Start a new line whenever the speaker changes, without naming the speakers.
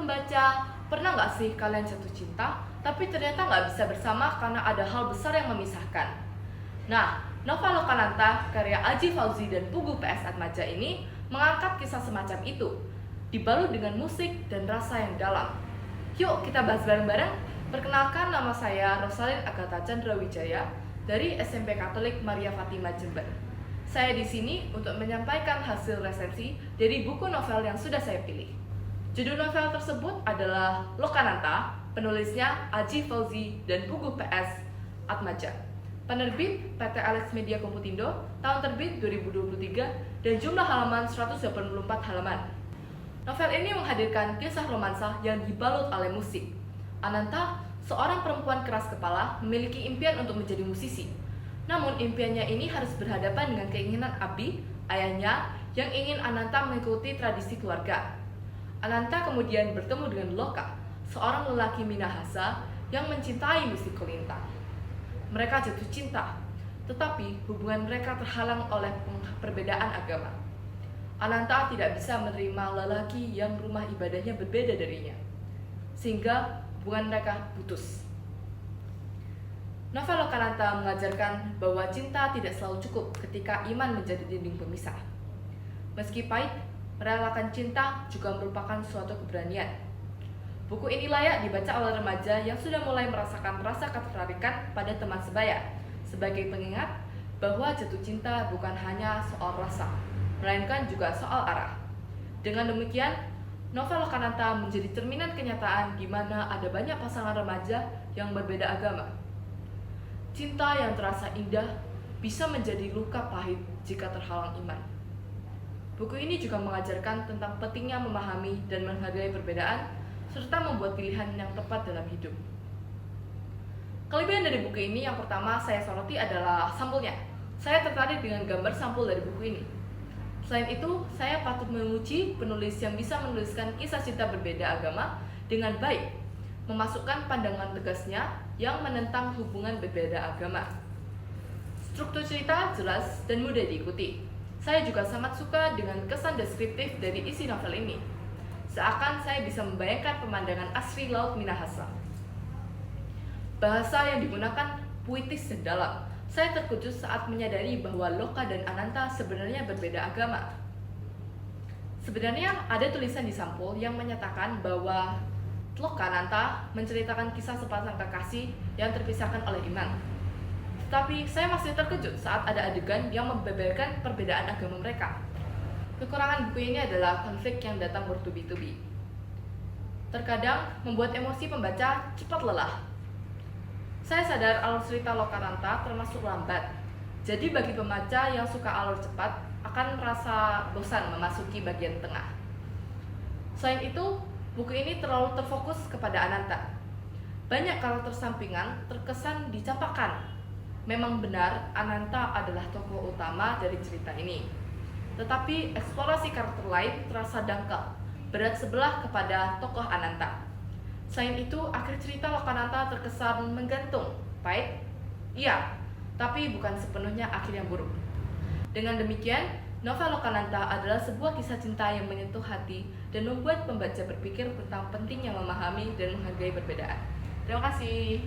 pembaca, pernah nggak sih kalian jatuh cinta, tapi ternyata nggak bisa bersama karena ada hal besar yang memisahkan? Nah, novel Lokananta karya Aji Fauzi dan Pugu PS Atmaja ini mengangkat kisah semacam itu, dibalut dengan musik dan rasa yang dalam. Yuk kita bahas bareng-bareng. Perkenalkan, nama saya Rosalin Agatha Chandrawijaya dari SMP Katolik Maria Fatima Jember. Saya di sini untuk menyampaikan hasil resensi dari buku novel yang sudah saya pilih. Judul novel tersebut adalah Lokananta, penulisnya Aji Fauzi dan Pugu PS Atmaja. Penerbit PT Alex Media Komputindo, tahun terbit 2023 dan jumlah halaman 184 halaman. Novel ini menghadirkan kisah romansa yang dibalut oleh musik. Ananta, seorang perempuan keras kepala, memiliki impian untuk menjadi musisi. Namun impiannya ini harus berhadapan dengan keinginan Abi, ayahnya, yang ingin Ananta mengikuti tradisi keluarga. Ananta kemudian bertemu dengan Loka, seorang lelaki Minahasa yang mencintai musik kolintang. Mereka jatuh cinta, tetapi hubungan mereka terhalang oleh perbedaan agama. Ananta tidak bisa menerima lelaki yang rumah ibadahnya berbeda darinya, sehingga hubungan mereka putus. Novel Lokananta mengajarkan bahwa cinta tidak selalu cukup ketika iman menjadi dinding pemisah. Meski pahit, merelakan cinta juga merupakan suatu keberanian. Buku ini layak dibaca oleh remaja yang sudah mulai merasakan rasa ketertarikan pada teman sebaya, sebagai pengingat bahwa jatuh cinta bukan hanya soal rasa, melainkan juga soal arah. Dengan demikian, novel Lokananta menjadi cerminan kenyataan di mana ada banyak pasangan remaja yang berbeda agama. Cinta yang terasa indah bisa menjadi luka pahit jika terhalang iman. Buku ini juga mengajarkan tentang pentingnya memahami dan menghargai perbedaan, serta membuat pilihan yang tepat dalam hidup. Kelebihan dari buku ini yang pertama saya soroti adalah sampulnya. Saya tertarik dengan gambar sampul dari buku ini. Selain itu, saya patut memuji penulis yang bisa menuliskan kisah cinta berbeda agama dengan baik, memasukkan pandangan tegasnya yang menentang hubungan berbeda agama. Struktur cerita jelas dan mudah diikuti. Saya juga sangat suka dengan kesan deskriptif dari isi novel ini. Seakan saya bisa membayangkan pemandangan asri Laut Minahasa. Bahasa yang digunakan puitis dan dalam. Saya terkejut saat menyadari bahwa Loka dan Ananta sebenarnya berbeda agama. Sebenarnya ada tulisan di sampul yang menyatakan bahwa Lokananta menceritakan kisah sepasang kekasih yang terpisahkan oleh iman. Tetapi saya masih terkejut saat ada adegan yang membeberkan perbedaan agama mereka. Kekurangan buku ini adalah konflik yang datang bertubi-tubi. Terkadang membuat emosi pembaca cepat lelah. Saya sadar alur cerita Lokananta termasuk lambat. Jadi bagi pembaca yang suka alur cepat akan merasa bosan memasuki bagian tengah. Selain itu, buku ini terlalu terfokus kepada Ananta. Banyak karakter sampingan terkesan dicampakkan. Memang benar Ananta adalah tokoh utama dari cerita ini. Tetapi eksplorasi karakter lain terasa dangkal, berat sebelah kepada tokoh Ananta. Selain itu, akhir cerita Lokananta terkesan menggantung. Baik? Iya, tapi bukan sepenuhnya akhir yang buruk. Dengan demikian, novel Lokananta adalah sebuah kisah cinta yang menyentuh hati dan membuat pembaca berpikir tentang pentingnya memahami dan menghargai perbedaan. Terima kasih.